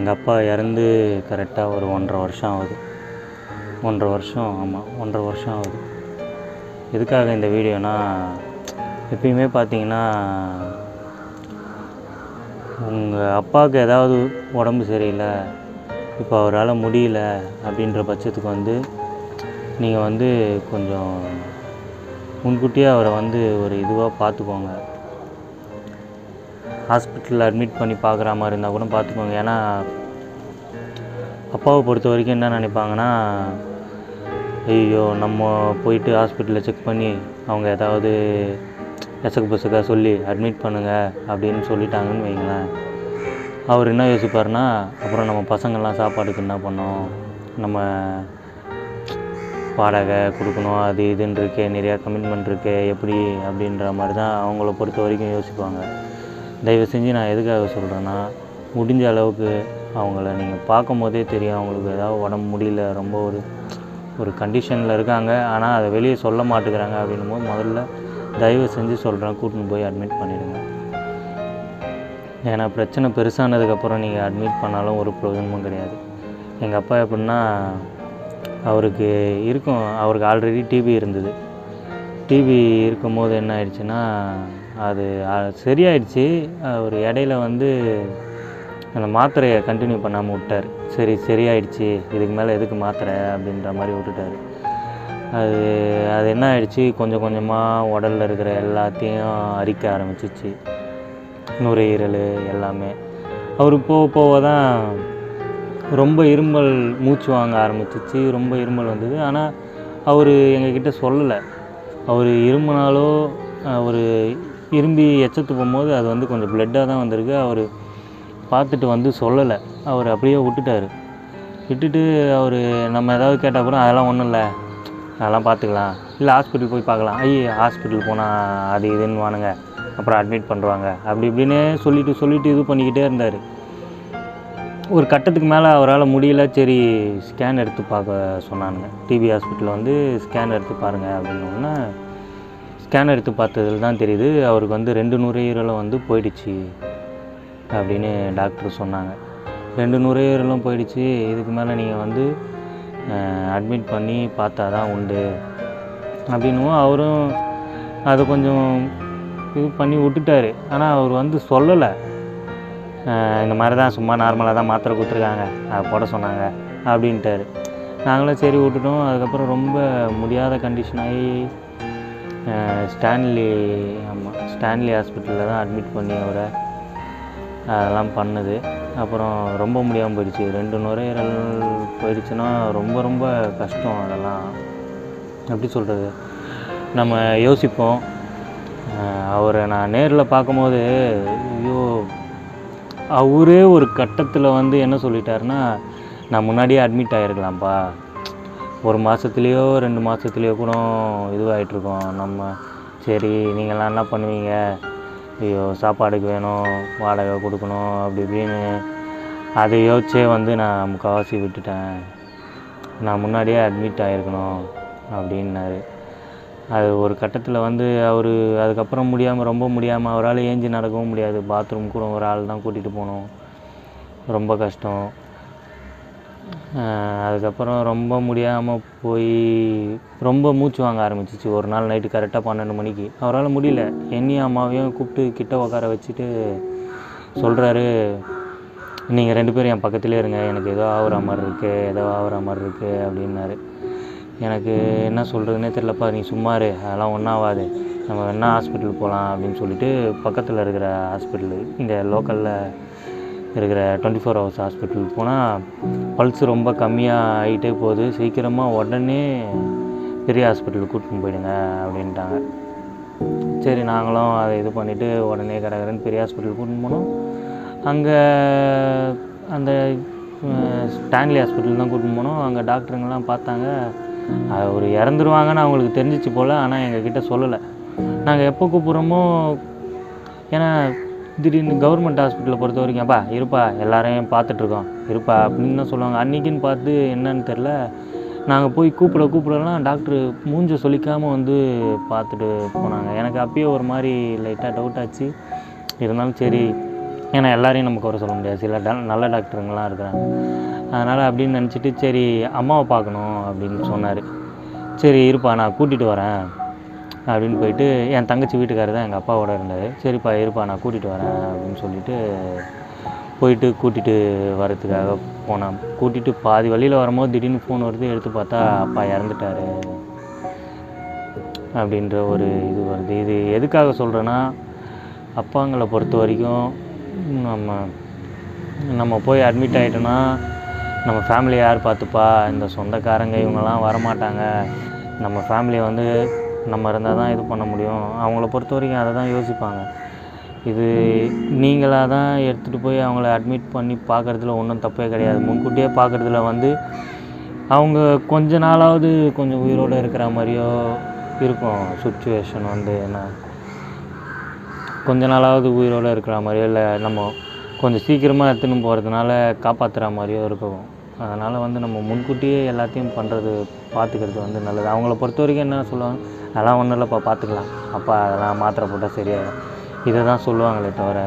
எங்கள் அப்பா இறந்து கரெக்டாக ஒரு 1.5 வருஷம் ஆகுது. 1.5 வருஷம், ஆமாம் 1.5 வருஷம் ஆகுது. எதுக்காக இந்த வீடியோனா, எப்பயுமே பார்த்தீங்கன்னா உங்கள் அப்பாவுக்கு ஏதாவது உடம்பு சரியில்லை, இப்போ அவரால் முடியல அப்படின்ற பட்சத்துக்கு நீங்கள் கொஞ்சம் முன்கூட்டியே அவரை ஒரு இதுவாக பார்த்துக்கோங்க. ஹாஸ்பிட்டலில் அட்மிட் பண்ணி பார்க்குற மாதிரி இருந்தால் கூட பார்த்துக்கோங்க. ஏன்னா அப்பாவை பொறுத்த வரைக்கும் என்ன நினைப்பாங்கன்னா, ஐயோ நம்ம போயிட்டு ஹாஸ்பிட்டலில் செக் பண்ணி அவங்க ஏதாவது எசக்கு பசக்காக சொல்லி அட்மிட் பண்ணுங்கள் அப்படின்னு சொல்லிட்டாங்கன்னு வைங்களேன், அவர் என்ன யோசிப்பார்னா, அப்புறம் நம்ம பசங்கள்லாம் சாப்பாடுக்கு என்ன பண்ணோம், நம்ம வாடகை கொடுக்கணும், அது இதுன்னு இருக்கே, நிறையா கமிட்மெண்ட் இருக்கே, எப்படி அப்படின்ற மாதிரி தான் அவங்கள பொறுத்த வரைக்கும் யோசிப்பாங்க. தயவு செஞ்சு நான் எதுக்காக சொல்கிறேன்னா, முடிஞ்ச அளவுக்கு அவங்கள நீங்கள் பார்க்கும் போதே தெரியும் அவங்களுக்கு ஏதாவது உடம்பு முடியல, ரொம்ப ஒரு கண்டிஷனில் இருக்காங்க, ஆனால் அதை வெளியே சொல்ல மாட்டேங்கிறாங்க அப்படின்னும் போது முதல்ல தயவு செஞ்சு சொல்கிறேன், கூட்டின்னு போய் அட்மிட் பண்ணிவிடுங்க. ஏன்னா பிரச்சனை பெருசானதுக்கப்புறம் நீங்கள் அட்மிட் பண்ணாலும் ஒரு பிரயோஜனமும் கிடையாது. எங்கள் அப்பா எப்படின்னா, அவருக்கு ஆல்ரெடி டிபி இருந்தது. டிபி இருக்கும்போது என்ன ஆயிடுச்சுன்னா, அது சரியாயிடுச்சு. அவர் இடையில அந்த மாத்திரையை கண்டினியூ பண்ணாமல் விட்டார். சரியாயிடுச்சு, இதுக்கு மேலே எதுக்கு மாத்திரை அப்படின்ற மாதிரி விட்டுட்டார். அது என்ன ஆயிடுச்சு, கொஞ்சம் கொஞ்சமாக உடலில் இருக்கிற எல்லாத்தையும் அரிக்க ஆரம்பிச்சிச்சு, நுரையீரல் எல்லாமே. அவர் போக தான் ரொம்ப இருமல், மூச்சு வாங்க ஆரம்பிச்சிச்சு, ரொம்ப இருமல் வந்தது. ஆனால் அவர் எங்ககிட்ட சொல்லலை. அவர் இரும்பினாலோ, அவர் இரும்பி எச்சத்து போகும்போது அது கொஞ்சம் பிளட்டாக தான் வந்திருக்கு. அவர் பார்த்துட்டு சொல்லலை. அவர் அப்படியே விட்டுட்டு அவர் நம்ம ஏதாவது கேட்டால் கூட அதெல்லாம் ஒன்றும் இல்லை, அதெல்லாம் பார்த்துக்கலாம், இல்லை ஹாஸ்பிட்டல் போய் பார்க்கலாம், ஹாஸ்பிட்டல் போனால் அது இதுன்னு வானுங்க, அப்புறம் அட்மிட் பண்ணுவாங்க, அப்படி இப்படின்னே சொல்லிவிட்டு இது பண்ணிக்கிட்டே இருந்தார். ஒரு கட்டத்துக்கு மேலே அவரால் முடியல. சரி, ஸ்கேன் எடுத்து பார்க்க சொன்னானுங்க. டிபி ஹாஸ்பிட்டலில் ஸ்கேன் எடுத்து பாருங்கள் அப்படின்னோடனே ஸ்கேன் எடுத்து பார்த்ததில் தான் தெரியுது அவருக்கு 2 நுரையீரலும் போயிடுச்சு அப்படின்னு டாக்டர் சொன்னாங்க. 2 நுரையீரலும் போயிடுச்சு, இதுக்கு மேலே நீங்கள் அட்மிட் பண்ணி பார்த்தா தான் உண்டு அப்படின்னும் அவரும் அதை கொஞ்சம் இது பண்ணி விட்டுட்டார். ஆனால் அவர் சொல்லலை, இந்த மாதிரி தான் சும்மா நார்மலாக தான் மாத்திரை கொடுத்துருக்காங்க, அதை போட சொன்னாங்க அப்படின்ட்டார். நாங்களும் சரி விட்டுட்டோம். அதுக்கப்புறம் ரொம்ப முடியாத கண்டிஷனாகி ஸ்டான்லி ஹாஸ்பிட்டலில் தான் அட்மிட் பண்ணி அவரை அதெல்லாம் பண்ணுது. அப்புறம் ரொம்ப முடியாமல் போயிடுச்சு. 2 நுரையீரல் போயிடுச்சுன்னா ரொம்ப ரொம்ப கஷ்டம். அதெல்லாம் எப்படி சொல்கிறது, நம்ம யோசிப்போம். அவரை நான் நேரில் பார்க்கும்போது, ஐயோ, அவரே ஒரு கட்டத்தில் என்ன சொல்லிட்டாருன்னா, நான் முன்னாடியே அட்மிட் ஆகிருக்கலாம்ப்பா, 1 மாதத்துலேயோ 2 மாதத்துலேயோ கூட இதுவாகிட்ருக்கோம் நம்ம. சரி, நீங்கள்லாம் என்ன பண்ணுவீங்க, ஐயோ சாப்பாடுக்கு வேணும், வாடகை கொடுக்கணும், அப்படி இப்படின்னு அதை யோசிச்சே நான் முக்கால்வாசி விட்டுட்டேன், நான் முன்னாடியே அட்மிட் ஆகிருக்கணும் அப்படின்னாரு. அது ஒரு கட்டத்தில் அவர் அதுக்கப்புறம் ரொம்ப முடியாமல் அவரால் ஏஞ்சி நடக்கவும் முடியாது, பாத்ரூம் கூட ஒரு ஆள் தான் கூட்டிகிட்டு போகணும், ரொம்ப கஷ்டம். அதுக்கப்புறம் ரொம்ப முடியாமல் போய் ரொம்ப மூச்சு வாங்க ஆரம்பிச்சிச்சு. ஒரு நாள் நைட்டு கரெக்டாக 12 மணிக்கு அவரால் முடியல, என்னையும் அம்மாவையும் கூப்பிட்டு கிட்ட உட்கார வச்சுட்டு சொல்கிறாரு, நீங்கள் 2 பேரும் என் பக்கத்துலேயே இருங்க, எனக்கு ஏதோ ஆகிற மாதிரி இருக்குது அப்படின்னாரு. எனக்கு என்ன சொல்கிறதுனே தெரிலப்பா, நீ சும்மாரு, அதெல்லாம் ஒன்றாவாது, நம்ம வேணா ஹாஸ்பிட்டல் போகலாம் அப்படின்னு சொல்லிட்டு பக்கத்தில் இருக்கிற ஹாஸ்பிட்டலு, இங்கே லோக்கலில் இருக்கிற 24 ஹவர்ஸ் ஹாஸ்பிட்டலுக்கு போனால் பல்ஸ் ரொம்ப கம்மியாக ஆகிட்டே போகுது, சீக்கிரமாக உடனே பெரிய ஹாஸ்பிட்டலுக்கு கூட்டின்னு போயிடுங்க அப்படின்ட்டாங்க. சரி, நாங்களும் அதை இது பண்ணிவிட்டு உடனே கடற்கரைன்னு பெரிய ஹாஸ்பிட்டலுக்கு கூட்டின்னு போனோம். அங்கே அந்த ஸ்டான்லி ஹாஸ்பிட்டல் தான் கூட்டின்னு போனோம். அங்கே டாக்டருங்கெல்லாம் பார்த்தாங்க, அவர் இறந்துருவாங்கன்னு அவங்களுக்கு தெரிஞ்சிச்சு போல், ஆனால் எங்ககிட்ட சொல்லலை. நாங்கள் எப்போ கூப்பிட்றோமோ, ஏன்னா திடீர்னு கவர்மெண்ட் ஹாஸ்பிட்டலை பொறுத்த வரைக்கும், அப்பா இருப்பா, எல்லாரையும் பார்த்துட்ருக்கோம், இருப்பா அப்படின்னு தான் சொல்லுவாங்க. அன்றைக்கின்னு பார்த்து என்னன்னு தெரில, நாங்கள் போய் கூப்பிடலாம் டாக்டர் மூஞ்ச சொல்லிக்காமல் பார்த்துட்டு போனாங்க. எனக்கு அப்பயே ஒரு மாதிரி லைட்டாக டவுட் ஆச்சு. இருந்தாலும் சரி ஏன்னா எல்லாரையும் நம்ம குறை சொல்ல முடியாது, சில நல்ல டாக்டருங்களாம் இருக்கிறாங்க. அதனால் அப்படின்னு நினச்சிட்டு சரி அம்மாவை பார்க்கணும் அப்படின்னு சொன்னார். சரி இருப்பா நான் கூட்டிகிட்டு வரேன் அப்படின்னு போயிட்டு, என் தங்கச்சி வீட்டுக்காரர் தான் எங்கள் அப்பாவோட இருந்தார். சரிப்பா இருப்பா நான் கூட்டிகிட்டு வரேன் அப்படின்னு சொல்லிட்டு போயிட்டு கூட்டிகிட்டு வரத்துக்காக போனேன். கூட்டிகிட்டு பாதி வழியில் வரும்போது திடீர்னு ஃபோன் வருது, எடுத்து பார்த்தா அப்பா இறந்துட்டார் அப்படின்ற ஒரு இது வருது. இது எதுக்காக சொல்கிறேன்னா, அப்பாங்களை பொறுத்த வரைக்கும் நம்ம போய் அட்மிட் ஆகிட்டோன்னா நம்ம ஃபேமிலியை யார் பார்த்துப்பா, இந்த சொந்தக்காரங்க இவங்கெல்லாம் வரமாட்டாங்க, நம்ம ஃபேமிலியை வந்து நம்ம இருந்தால் தான் இது பண்ண முடியும், அவங்கள பொறுத்த வரைக்கும் அதை தான் யோசிப்பாங்க. இது நீங்களாக தான் எடுத்துகிட்டு போய் அவங்கள அட்மிட் பண்ணி பார்க்குறதுல ஒன்றும் தப்பே கிடையாது. முன்கூட்டியே பார்க்குறதுல வந்து அவங்க கொஞ்ச நாளாவது கொஞ்சம் உயிரோடு இருக்கிற மாதிரியோ இருக்கும் சுச்சுவேஷன் வந்து. என்ன கொஞ்ச நாளாவது உயிரோடு இருக்கிற மாதிரியோ இல்லை நம்ம கொஞ்சம் சீக்கிரமாக எடுத்துன்னு போகிறதுனால காப்பாற்றுற மாதிரியோ இருக்கும். அதனால் வந்து நம்ம முன்கூட்டியே எல்லாத்தையும் பண்ணுறது பார்த்துக்கிறது வந்து நல்லது. அவங்கள பொறுத்த வரைக்கும் என்ன சொல்லுவாங்க, அதெல்லாம் ஒன்றும் இல்லைப்பா பார்த்துக்கலாம், அப்பா அதெல்லாம் மாத்திரை போட்டால் சரியாயிடும், இதை தான் சொல்லுவாங்களே தவிர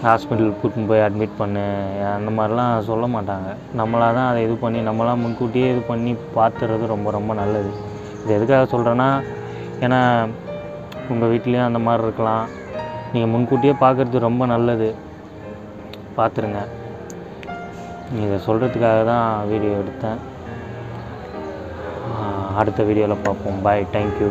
ஹாஸ்பிட்டல் கூட்டின்னு போய் அட்மிட் பண்ணு அந்த மாதிரிலாம் சொல்ல மாட்டாங்க. நம்மளாக தான் அதை இது பண்ணி நம்மளாம் முன்கூட்டியே இது பண்ணி பார்த்துறது ரொம்ப ரொம்ப நல்லது. இது எதுக்காக சொல்கிறேன்னா, ஏன்னா உங்கள் வீட்லேயும் அந்த மாதிரி இருக்கலாம், நீங்கள் முன்கூட்டியே பார்க்குறது ரொம்ப நல்லது, பார்த்துருங்க. இதை சொல்கிறதுக்காக தான் வீடியோ எடுத்தேன். அடுத்த வீடியோவில் பார்ப்போம். பாய், தேங்க்யூ.